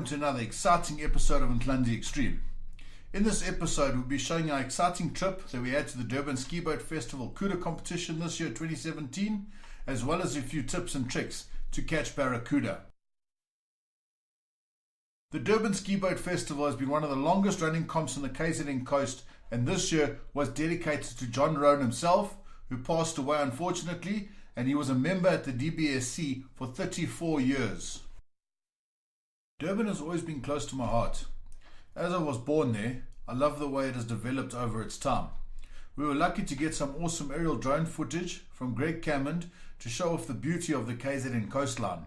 welcome to another exciting episode of Inhlanzi Xtreme. In this episode, we'll be showing our exciting trip that we had to the Durban Ski Boat Festival Cuda competition this year, 2017, as well as a few tips and tricks to catch barracuda. The Durban Ski Boat Festival has been one of the longest running comps on the KZN coast, and this year was dedicated to John Roan himself, who passed away unfortunately, and he was a member at the DBSC for 34 years. Durban has always been close to my heart. As I was born there, I love the way it has developed over its time. We were lucky to get some awesome aerial drone footage from Greg Cammond to show off the beauty of the KZN coastline.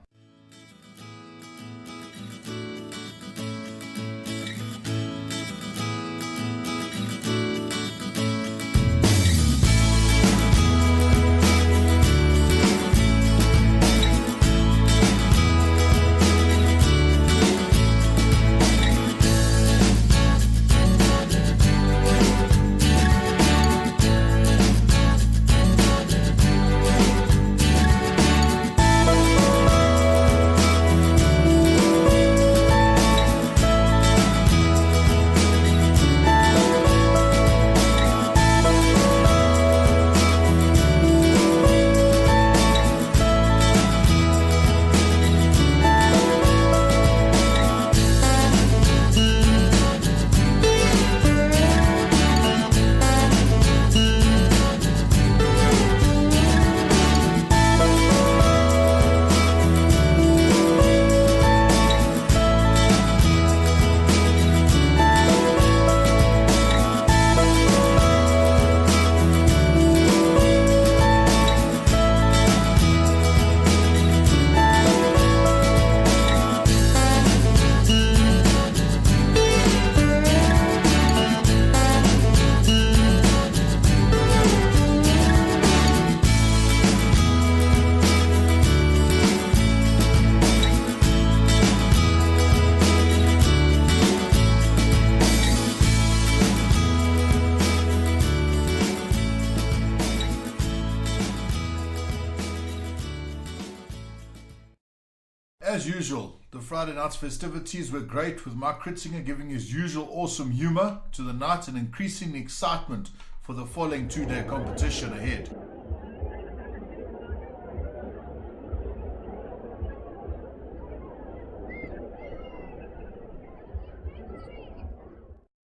As usual, the Friday night's festivities were great, with Mike Kritzinger giving his usual awesome humour to the night and increasing the excitement for the following two-day competition ahead.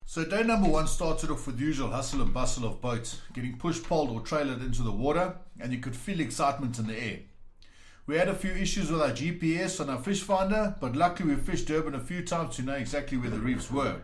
So day number one started off with the usual hustle and bustle of boats, getting pushed, poled or trailered into the water, and you could feel excitement in the air. We had a few issues with our GPS on our fish finder, but luckily we fished Durban a few times to know exactly where the reefs were.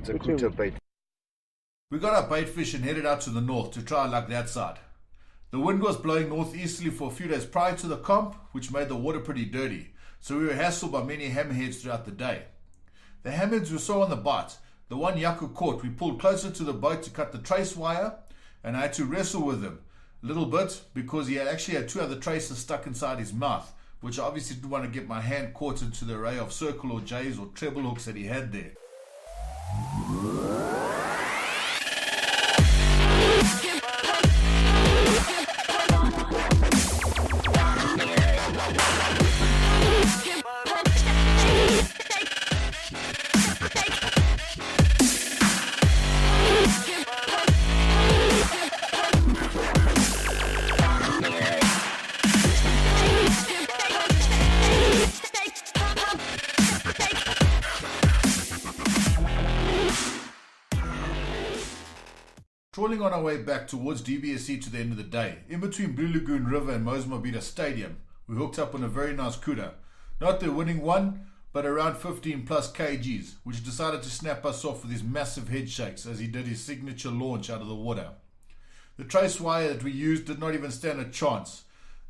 a Kuta bait. We got our bait fish and headed out to the north to try our luck that side. The wind was blowing northeasterly for a few days prior to the comp, which made the water pretty dirty, so we were hassled by many hammerheads throughout the day. The hammerheads we saw on the bite, the one Yaku caught, we pulled closer to the boat to cut the trace wire, and I had to wrestle with him a little bit because he actually had 2 other traces stuck inside his mouth, which I obviously didn't want to get my hand caught into the array of circle or jays or treble hooks that he had there. Trawling on our way back towards DBSC to the end of the day, in between Blue Lagoon River and Mozambique Stadium, we hooked up on a very nice kuda. Not the winning one, but around 15 plus kgs, which decided to snap us off with his massive head shakes as he did his signature launch out of the water. The trace wire that we used did not even stand a chance,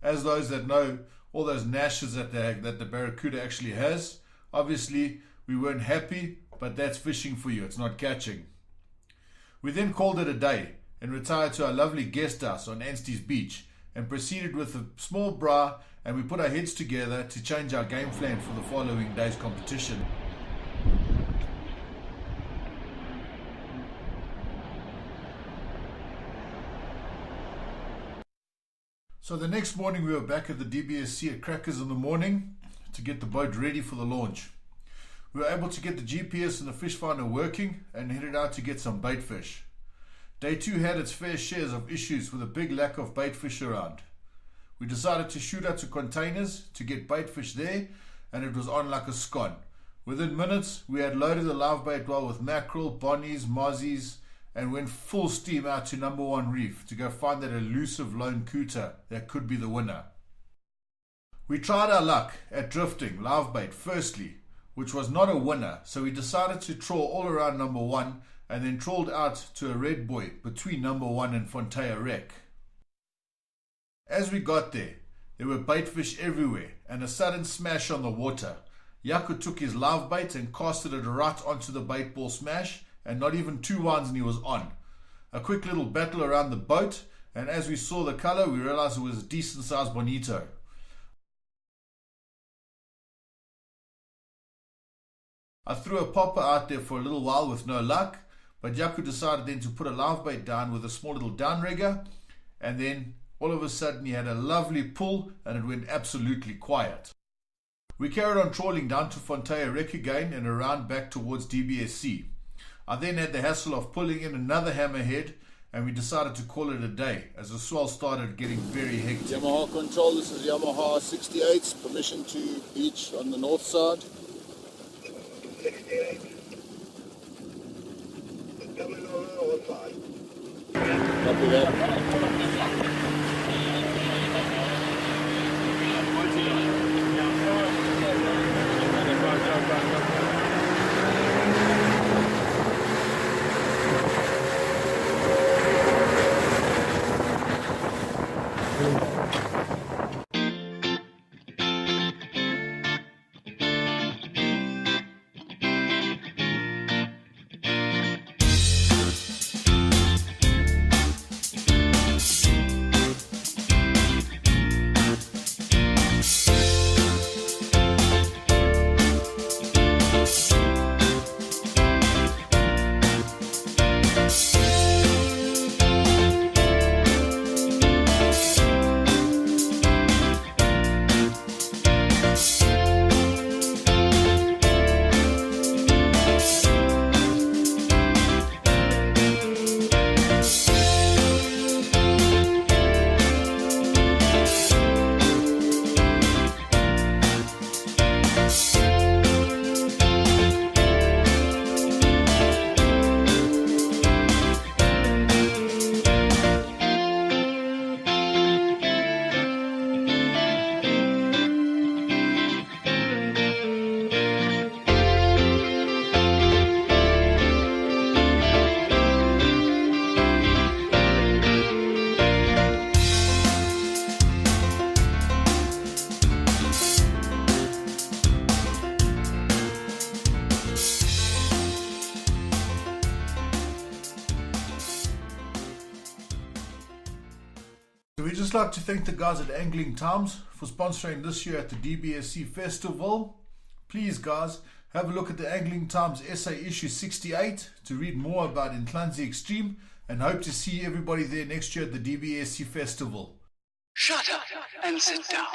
as those that know all those gnashes that the barracuda actually has. Obviously, we weren't happy, but that's fishing for you, it's not catching. We then called it a day and retired to our lovely guest house on Anstey's Beach and proceeded with a small bra, and we put our heads together to change our game plan for the following day's competition. So the next morning we were back at the DBSC at crackers in the morning to get the boat ready for the launch. We were able to get the GPS and the fish finder working and headed out to get some bait fish. Day 2 had its fair shares of issues with a big lack of bait fish around. We decided to shoot out to containers to get bait fish there, and it was on like a scone. Within minutes we had loaded the live bait well with mackerel, bonnies, mozzies, and went full steam out to number 1 reef to go find that elusive lone kuta that could be the winner. We tried our luck at drifting live bait firstly, which was not a winner, so we decided to trawl all around number 1 and then trawled out to a red buoy between number 1 and Fontaine Wreck. As we got there were bait fish everywhere and a sudden smash on the water. Yaku took his live bait and casted it right onto the bait ball smash, and not even 2 winds and he was on. A quick little battle around the boat, and as we saw the color we realized it was a decent sized bonito. I threw a popper out there for a little while with no luck, but Yaku decided then to put a live bait down with a small little downrigger, and then all of a sudden he had a lovely pull and it went absolutely quiet. We carried on trawling down to Fontaine Wreck again and around back towards DBSC. I then had the hassle of pulling in another hammerhead, and we decided to call it a day as the swell started getting very hectic. Yamaha control, this is Yamaha 68, permission to beach on the north side. 68. Coming on 5. Copy that. So we'd just like to thank the guys at Angling Times for sponsoring this year at the DBSC Festival. Please guys, have a look at the Angling Times SA issue 68 to read more about Inhlanzi Xtreme, and hope to see everybody there next year at the DBSC Festival. Shut up and sit down.